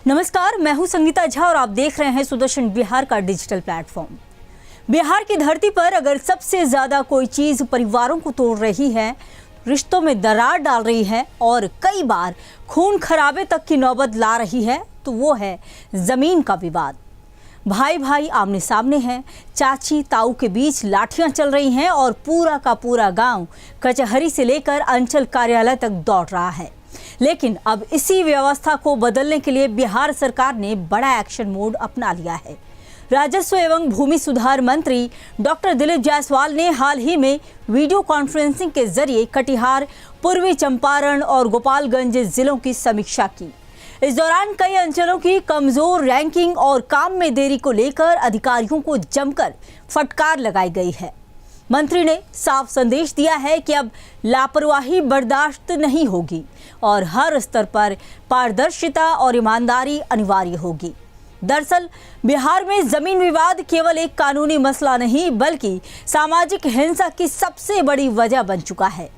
नमस्कार, मैं हूं संगीता झा और आप देख रहे हैं सुदर्शन बिहार का डिजिटल प्लेटफॉर्म। बिहार की धरती पर अगर सबसे ज्यादा कोई चीज परिवारों को तोड़ रही है, रिश्तों में दरार डाल रही है और कई बार खून खराबे तक की नौबत ला रही है, तो वो है जमीन का विवाद। भाई भाई आमने सामने हैं, चाची ताऊ के बीच लाठियां चल रही हैं और पूरा का पूरा गांव कचहरी से लेकर अंचल कार्यालय तक दौड़ रहा है। लेकिन अब इसी व्यवस्था को बदलने के लिए बिहार सरकार ने बड़ा एक्शन मोड अपना लिया है। राजस्व एवं भूमि सुधार मंत्री डॉक्टर दिलीप जायसवाल ने हाल ही में वीडियो कॉन्फ्रेंसिंग के जरिए कटिहार, पूर्वी चंपारण और गोपालगंज जिलों की समीक्षा की। इस दौरान कई अंचलों की कमजोर रैंकिंग और काम में देरी को लेकर अधिकारियों को जमकर फटकार लगाई गई है। मंत्री ने साफ संदेश दिया है कि अब लापरवाही बर्दाश्त नहीं होगी और हर स्तर पर पारदर्शिता और ईमानदारी अनिवार्य होगी। दरअसल बिहार में जमीन विवाद केवल एक कानूनी मसला नहीं बल्कि सामाजिक हिंसा की सबसे बड़ी वजह बन चुका है।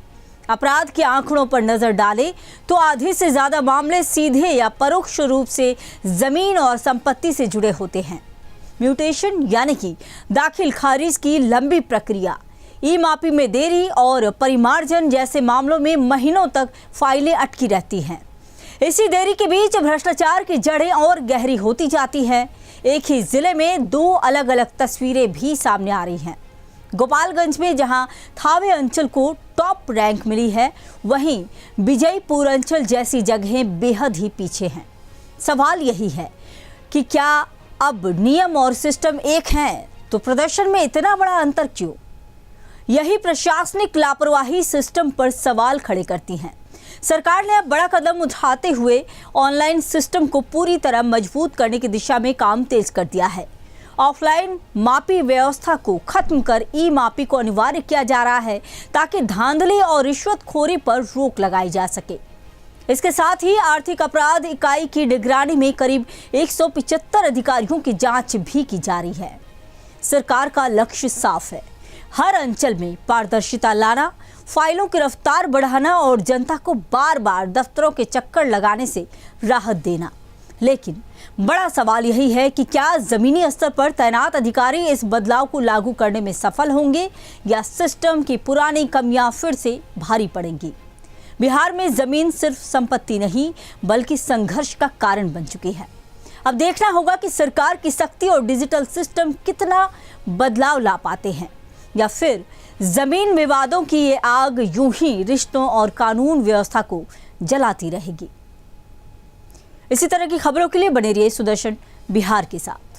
अपराध के आंकड़ों पर नजर डालें तो आधे से ज्यादा मामले सीधे या परोक्ष रूप से जमीन और संपत्ति से जुड़े होते हैं। म्यूटेशन यानी कि दाखिल खारिज की लंबी प्रक्रिया, ई मापी में देरी और परिमार्जन जैसे मामलों में महीनों तक फाइलें अटकी रहती हैं। इसी देरी के बीच भ्रष्टाचार की जड़ें और गहरी होती जाती हैं। एक ही जिले में दो अलग अलग तस्वीरें भी सामने आ रही हैं। गोपालगंज में जहां थावे अंचल को टॉप रैंक मिली है, वहीं विजयपुर अंचल जैसी जगहें बेहद ही पीछे हैं। सवाल यही है कि क्या अब नियम और सिस्टम एक हैं, तो प्रदर्शन में इतना बड़ा अंतर क्यों? यही प्रशासनिक लापरवाही सिस्टम पर सवाल खड़े करती हैं। सरकार ने अब बड़ा कदम उठाते हुए ऑनलाइन सिस्टम को पूरी तरह मजबूत करने की दिशा में काम तेज कर दिया है। ऑफलाइन मापी व्यवस्था को खत्म कर ई मापी को अनिवार्य किया जा रहा है ताकि धांधली और रिश्वतखोरी पर रोक लगाई जा सके। इसके साथ ही आर्थिक अपराध इकाई की निगरानी में करीब 175 अधिकारियों की जांच भी की जा रही है। सरकार का लक्ष्य साफ है, हर अंचल में पारदर्शिता लाना, फाइलों की रफ्तार बढ़ाना और जनता को बार बार दफ्तरों के चक्कर लगाने से राहत देना। लेकिन बड़ा सवाल यही है कि क्या जमीनी स्तर पर तैनात अधिकारी इस बदलाव को लागू करने में सफल होंगे या सिस्टम की पुरानी कमियां फिर से भारी पड़ेंगी। बिहार में जमीन सिर्फ संपत्ति नहीं बल्कि संघर्ष का कारण बन चुकी है। अब देखना होगा कि सरकार की सख्ती और डिजिटल सिस्टम कितना बदलाव ला पाते हैं या फिर जमीन विवादों की ये आग यूं ही रिश्तों और कानून व्यवस्था को जलाती रहेगी। इसी तरह की खबरों के लिए बने रहिए सुदर्शन बिहार के साथ।